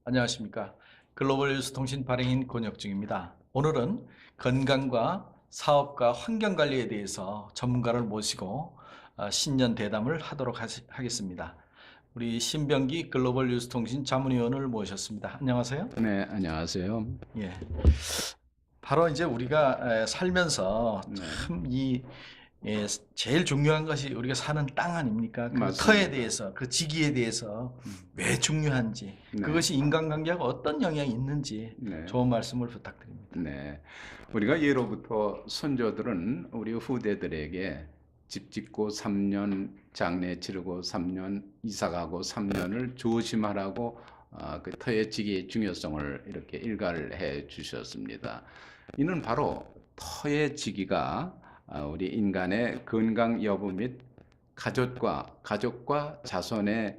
안녕하십니까. 글로벌 뉴스 통신 발행인 권혁중입니다. 오늘은 건강과 사업과 환경관리에 대해서 전문가를 모시고 신년 대담을 하도록 하겠습니다. 우리 신병기 글로벌 뉴스 통신 자문위원을 모셨습니다. 안녕하세요. 네, 안녕하세요. 예. 바로 이제 우리가 살면서 네, 참이 제일 중요한 것이 우리가 사는 땅 아닙니까? 그 맞습니다. 터에 대해서, 그 지기에 대해서 왜 중요한지, 네, 그것이 인간관계하고 어떤 영향이 있는지 네, 좋은 말씀을 부탁드립니다. 네. 우리가 예로부터 선조들은 우리 후대들에게 집 짓고 3년, 장례 치르고 3년, 이사 가고 3년을 조심하라고 그 터의 지기의 중요성을 이렇게 일갈해 주셨습니다. 이는 바로 터의 지기가 우리 인간의 건강 여부 및 가족과 자손의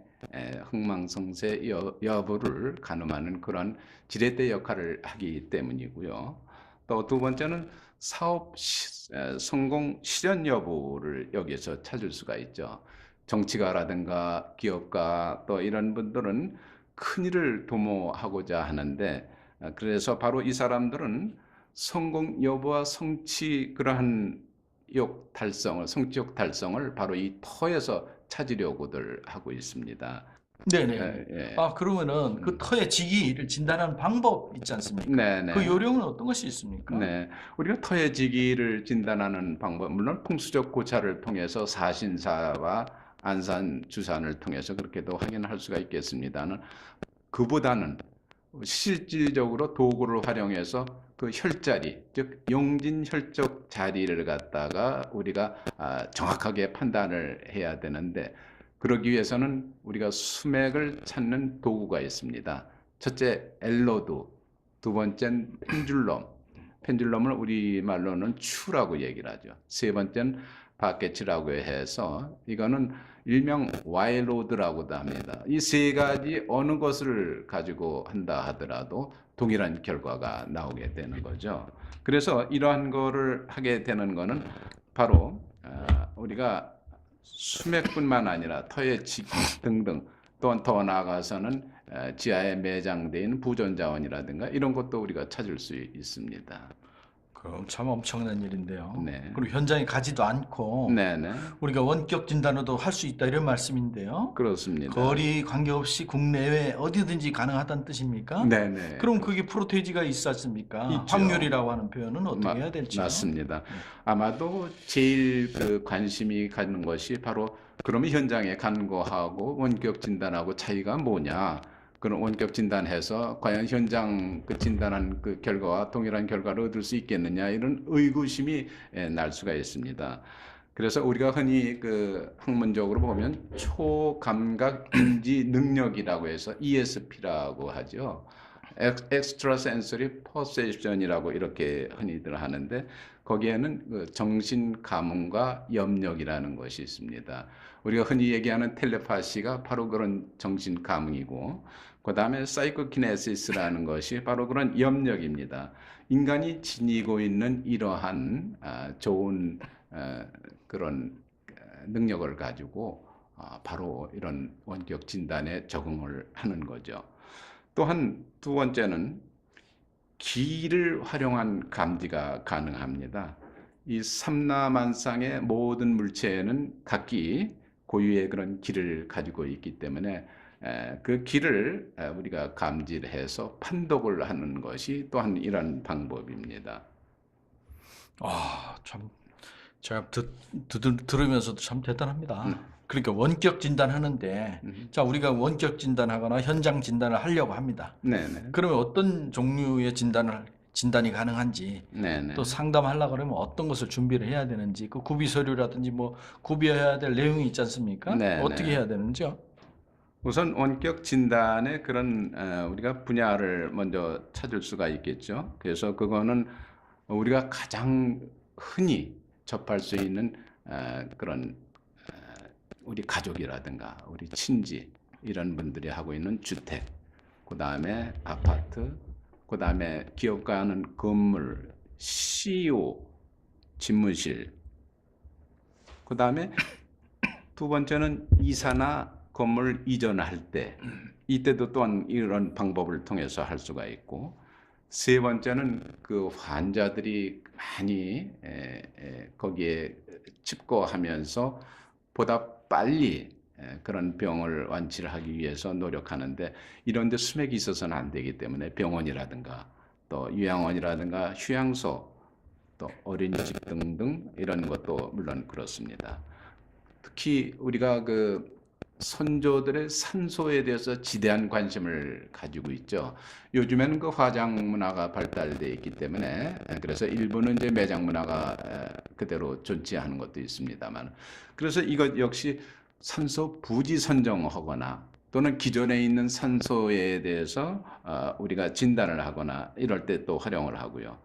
흥망성쇠 여부를 가늠하는 그런 지렛대 역할을 하기 때문이고요. 또 두 번째는 사업 성공 실현 여부를 여기에서 찾을 수가 있죠. 정치가라든가 기업가 또 이런 분들은 큰일을 도모하고자 하는데 그래서 바로 이 사람들은 성공 여부와 그러한 성취욕 달성을 바로 이 터에서 찾으려고들 하고 있습니다. 네네. 예. 그러면은 그 터의 지기를 진단하는 방법 있지 않습니까? 네네. 그 요령은 어떤 것이 있습니까? 네. 우리가 터의 지기를 진단하는 방법, 물론 풍수적 고찰을 통해서 사신사와 안산 주산을 통해서 그렇게도 확인할 수가 있겠습니다는 그보다는 실질적으로 도구를 활용해서 그 혈자리, 즉 용진혈적 자리를 갖다가 우리가 정확하게 판단을 해야 되는데 그러기 위해서는 우리가 수맥을 찾는 도구가 있습니다. 첫째 엘로드, 두 번째는 펜듈럼을 우리말로는 추라고 얘기를 하죠. 세 번째는 바케치라고 해서 이거는 일명 와일로드라고도 합니다. 이 세 가지 어느 것을 가지고 한다 하더라도 동일한 결과가 나오게 되는 거죠. 그래서 이러한 거를 하게 되는 거는 바로 우리가 수맥뿐만 아니라 터의 지기 등등 또한 더 나아가서는 지하에 매장되어 있는 부존 자원이라든가 이런 것도 우리가 찾을 수 있습니다. 그럼 참 엄청난 일인데요. 네. 그리고 현장에 가지도 않고 네네. 우리가 원격 진단으로도 할 수 있다 이런 말씀인데요. 그렇습니다. 거리 관계없이 국내외 어디든지 가능하다는 뜻입니까? 네네. 그럼 그게 프로테이지가 있지 않습니까? 있죠. 확률이라고 하는 표현은 어떻게 해야 될지요? 맞습니다. 아마도 제일 그 관심이 가는 것이 바로 그러면 현장에 간 거하고 원격 진단하고 차이가 뭐냐? 그런 원격 진단해서 과연 현장 그 진단한 그 결과와 동일한 결과를 얻을 수 있겠느냐 이런 의구심이 날 수가 있습니다. 그래서 우리가 흔히 그 학문적으로 보면 초감각 인지 능력이라고 해서 ESP라고 하죠. Extrasensory Perception이라고 이렇게 흔히들 하는데 거기에는 그 정신 감흥과 염력이라는 것이 있습니다. 우리가 흔히 얘기하는 텔레파시가 바로 그런 정신 감흥이고 그다음에 사이코키네시스라는 것이 바로 그런 염력입니다. 인간이 지니고 있는 이러한 좋은 그런 능력을 가지고 바로 이런 원격 진단에 적응을 하는 거죠. 또한 두 번째는 기를 활용한 감지가 가능합니다. 이 삼라만상의 모든 물체에는 각기 고유의 그런 기를 가지고 있기 때문에 그 기를 우리가 감지를 해서 판독을 하는 것이 또한 이런 방법입니다. 참 제가 들으면서도 참 대단합니다. 그러니까 원격 진단하는데 자 우리가 원격 진단하거나 현장 진단을 하려고 합니다. 네네. 그러면 어떤 종류의 진단이 가능한지 네네. 또 상담하려고 그러면 어떤 것을 준비를 해야 되는지 그 구비 서류라든지 뭐 구비해야 될 내용이 있지 않습니까? 네네. 어떻게 해야 되는지요? 우선 원격 진단의 그런 우리가 분야를 먼저 찾을 수가 있겠죠. 그래서 그거는 우리가 가장 흔히 접할 수 있는 그런 우리 가족이라든가 우리 친지 이런 분들이 하고 있는 주택, 그 다음에 아파트, 그 다음에 기업가 하는 건물, CEO, 집무실, 그 다음에 두 번째는 이사나 건물 이전할 때 이때도 또한 이런 방법을 통해서 할 수가 있고 세 번째는 그 환자들이 많이 거기에 집거하면서 보다 빨리 그런 병을 완치를 하기 위해서 노력하는데 이런 데 수맥이 있어서는 안 되기 때문에 병원이라든가 또 요양원이라든가 휴양소 또 어린이집 등등 이런 것도 물론 그렇습니다. 특히 우리가 그 선조들의 산소에 대해서 지대한 관심을 가지고 있죠. 요즘에는 그 화장 문화가 발달되어 있기 때문에 그래서 일부는 이제 매장 문화가 그대로 존재하는 것도 있습니다만 그래서 이것 역시 산소 부지 선정하거나 또는 기존에 있는 산소에 대해서 우리가 진단을 하거나 이럴 때 또 활용을 하고요.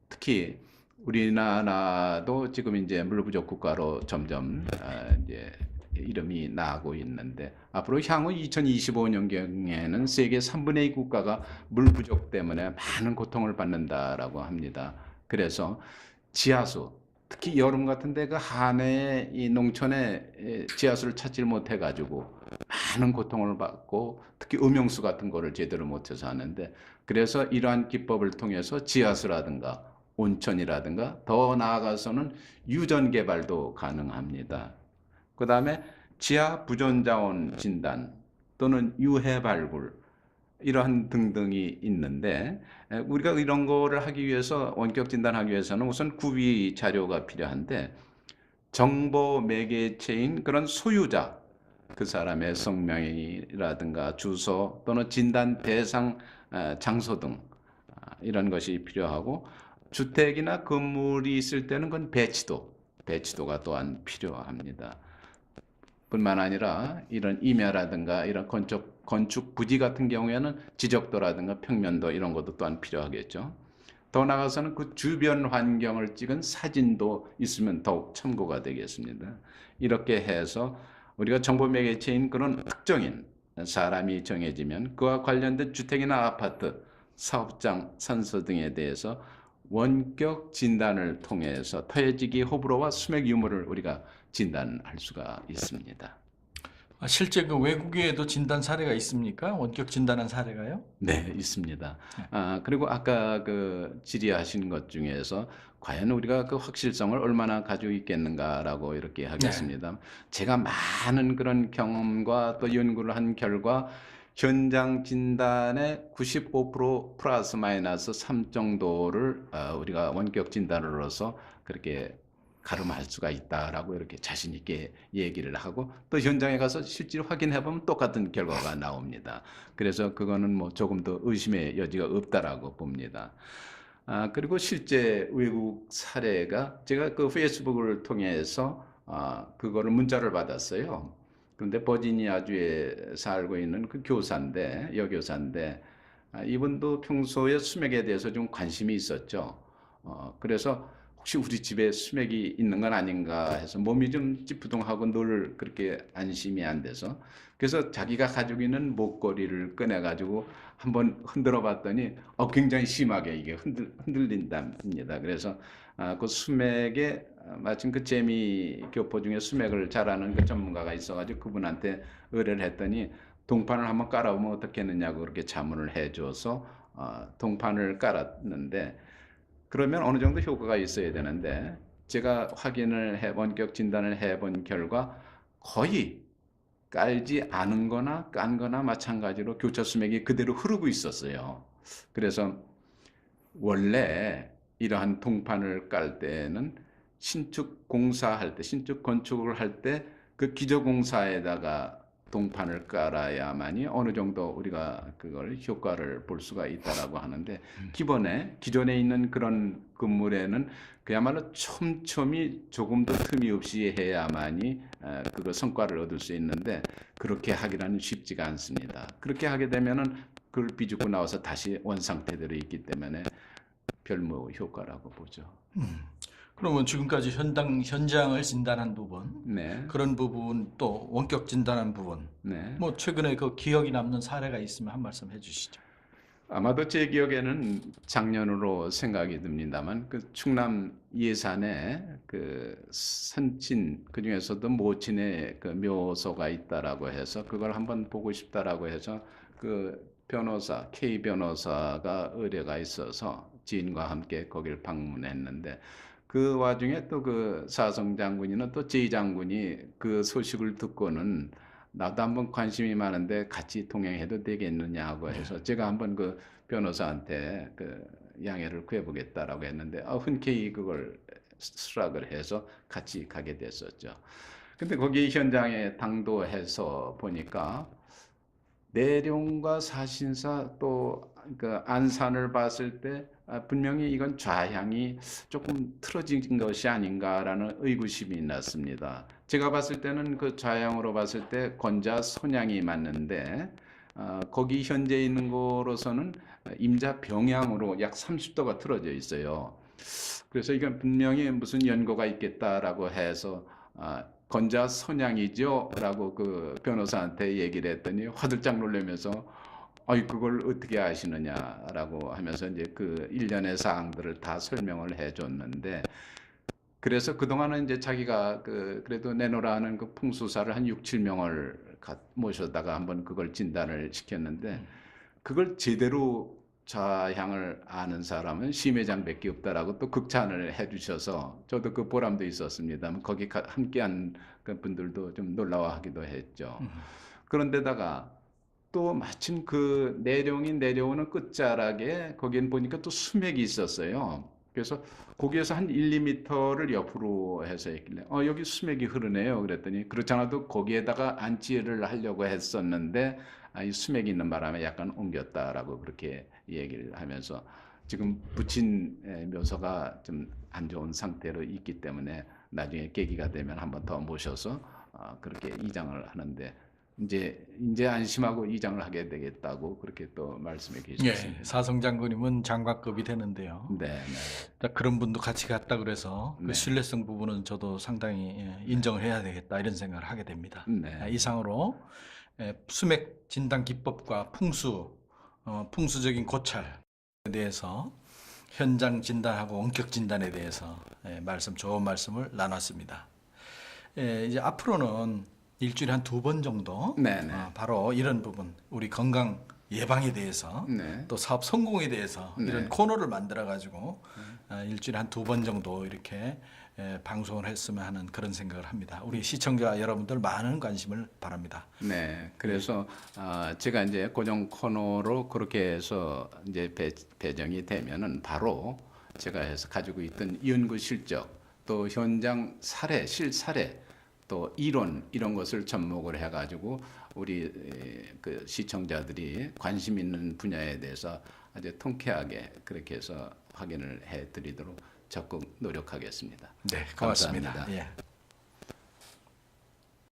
특히 우리나라도 지금 이제 물 부족 국가로 점점 이제 이름이 나고 있는데 앞으로 향후 2025년경에는 세계 3분의 2 국가가 물 부족 때문에 많은 고통을 받는다라고 합니다. 그래서 지하수 특히 여름 같은데 그 한해 이 농촌에 지하수를 찾지 못해 가지고 많은 고통을 받고 특히 음용수 같은 거를 제대로 못해서 하는데 그래서 이러한 기법을 통해서 지하수라든가 온천이라든가 더 나아가서는 유전 개발도 가능합니다. 그 다음에 지하 부존자원 진단 또는 유해 발굴 이러한 등등이 있는데 우리가 이런 거를 하기 위해서 원격 진단하기 위해서는 우선 구비 자료가 필요한데 정보 매개체인 그런 소유자 그 사람의 성명이라든가 주소 또는 진단 대상 장소 등 이런 것이 필요하고 주택이나 건물이 있을 때는 그건 배치도가 또한 필요합니다. 뿐만 아니라 이런 임야라든가 이런 건축 부지 같은 경우에는 지적도라든가 평면도 이런 것도 또한 필요하겠죠. 더 나아가서는 그 주변 환경을 찍은 사진도 있으면 더욱 참고가 되겠습니다. 이렇게 해서 우리가 정보 매개체인 그런 특정인 사람이 정해지면 그와 관련된 주택이나 아파트, 사업장, 산소 등에 대해서 원격 진단을 통해서 토해지기 호불호와 수맥 유무를 우리가 진단할 수가 있습니다. 실제 그 외국에도 진단 사례가 있습니까? 원격 진단한 사례가요? 네, 있습니다. 그리고 아까 그 질의하신 것 중에서 과연 우리가 그 확실성을 얼마나 가지고 있겠는가라고 이렇게 하겠습니다. 제가 많은 그런 경험과 또 연구를 한 결과 현장 진단의 95% 플러스 마이너스 3 정도를 우리가 원격 진단으로서 그렇게 가름할 수가 있다라고 이렇게 자신 있게 얘기를 하고 또 현장에 가서 실제로 확인해 보면 똑같은 결과가 나옵니다. 그래서 그거는 뭐 조금 더 의심의 여지가 없다라고 봅니다. 그리고 실제 외국 사례가 제가 그 페이스북을 통해서 그거를 문자를 받았어요. 그런데 버지니아주에 살고 있는 그 교사인데 여교사인데 이분도 평소에 수맥에 대해서 좀 관심이 있었죠. 그래서 혹시 우리 집에 수맥이 있는 건 아닌가 해서 몸이 좀 찌뿌둥하고 늘 그렇게 안심이 안 돼서 그래서 자기가 가지고 있는 목걸이를 꺼내 가지고 한번 흔들어 봤더니 굉장히 심하게 이게 흔들린답니다. 그래서 그 수맥에 마침 그 재미 교포 중에 수맥을 잘하는 그 전문가가 있어가지고 그분한테 의뢰를 했더니 동판을 한번 깔아보면 어떻겠느냐고 그렇게 자문을 해줘서 동판을 깔았는데 그러면 어느 정도 효과가 있어야 되는데 제가 원격 진단을 해본 결과 거의 깔지 않은 거나 깐 거나 마찬가지로 교차 수맥이 그대로 흐르고 있었어요. 그래서 원래 이러한 동판을 깔 때는 신축 공사할 때, 신축 건축을 할 때 그 기저공사에다가 동판을 깔아야만이 어느 정도 우리가 그걸 효과를 볼 수가 있다라고 하는데 기존에 있는 그런 건물에는 그야말로 촘촘히 조금 더 틈이 없이 해야만이 그거 성과를 얻을 수 있는데 그렇게 하기는 쉽지가 않습니다. 그렇게 하게 되면은 그걸 비집고 나와서 다시 원상태대로 있기 때문에 별무 효과라고 보죠. 그러면 지금까지 현장을 진단한 부분, 네, 그런 부분 또 원격 진단한 부분, 네. 뭐 최근에 그 기억이 남는 사례가 있으면 한 말씀 해주시죠. 아마도 제 기억에는 작년으로 생각이 듭니다만 그 충남 예산에 그 선친 그중에서도 모친의 그 묘소가 있다라고 해서 그걸 한번 보고 싶다라고 해서 그 변호사 K 변호사가 의뢰가 있어서 지인과 함께 거기를 방문했는데 그 와중에 또 그 사성 장군이나 또 제이 장군이 그 소식을 듣고는 나도 한번 관심이 많은데 같이 동행해도 되겠느냐고 해서 제가 한번 그 변호사한테 그 양해를 구해보겠다라고 했는데 흔쾌히 그걸 수락을 해서 같이 가게 됐었죠. 근데 거기 현장에 당도해서 보니까 내룡과 사신사 또 그 안산을 봤을 때 분명히 이건 좌향이 조금 틀어진 것이 아닌가라는 의구심이 났습니다. 제가 봤을 때는 그 좌향으로 봤을 때 건자 선양이 맞는데 거기 현재 있는 거로서는 임자 병양으로 약 30도가 틀어져 있어요. 그래서 이건 분명히 무슨 연고가 있겠다라고 해서 건자 선양이죠? 라고 그 변호사한테 얘기를 했더니 화들짝 놀라면서 아이 그걸 어떻게 아시느냐라고 하면서 이제 그 일련의 사항들을 다 설명을 해줬는데 그래서 그동안은 이제 자기가 그래도 내놓으라는 그 풍수사를 한 6, 7명을 모셔다가 한번 그걸 진단을 시켰는데 그걸 제대로 좌향을 아는 사람은 심회장밖에 없다라고 또 극찬을 해주셔서 저도 그 보람도 있었습니다만 거기 함께한 그 분들도 좀 놀라워하기도 했죠. 그런데다가 또 마침 그 내룡이 내려오는 끝자락에 거기는 보니까 또 수맥이 있었어요. 그래서 거기에서 한 1, 2m를 옆으로 해서 했길래 여기 수맥이 흐르네요. 그랬더니 그렇지 않아도 거기에다가 안치를 하려고 했었는데 이 수맥이 있는 바람에 약간 옮겼다라고 그렇게 얘기를 하면서 지금 부친 묘소가 좀 안 좋은 상태로 있기 때문에 나중에 계기가 되면 한번 더 모셔서 그렇게 이장을 하는데 이제 안심하고 이장을 하게 되겠다고 그렇게 또 말씀해 예, 주셨습니다. 사성 장군님은 장관급이 되는데요. 네, 네, 자, 그런 분도 같이 갔다 그래서 그 네. 신뢰성 부분은 저도 상당히 인정을 해야 되겠다 이런 생각을 하게 됩니다. 네. 이상으로 수맥 진단 기법과 풍수적인 고찰에 대해서 현장 진단하고 원격 진단에 대해서 좋은 말씀을 나눴습니다. 이제 앞으로는 일주일에 한 2번 정도 네, 네. 바로 이런 부분 우리 건강 예방에 대해서 네. 또 사업 성공에 대해서 네. 이런 코너를 만들어 가지고 일주일에 한 2번 정도 이렇게 방송을 했으면 하는 그런 생각을 합니다. 우리 시청자 여러분들 많은 관심을 바랍니다. 네, 그래서 제가 이제 고정 코너로 그렇게 해서 이제 배정이 되면은 바로 제가 해서 가지고 있던 연구 실적, 또 현장 사례, 실사례, 또 이론 이런 것을 접목을 해가지고 우리 그 시청자들이 관심 있는 분야에 대해서 아주 통쾌하게 그렇게 해서 확인을 해드리도록 적극 노력하겠습니다. 네, 고맙습니다. 감사합니다. 예.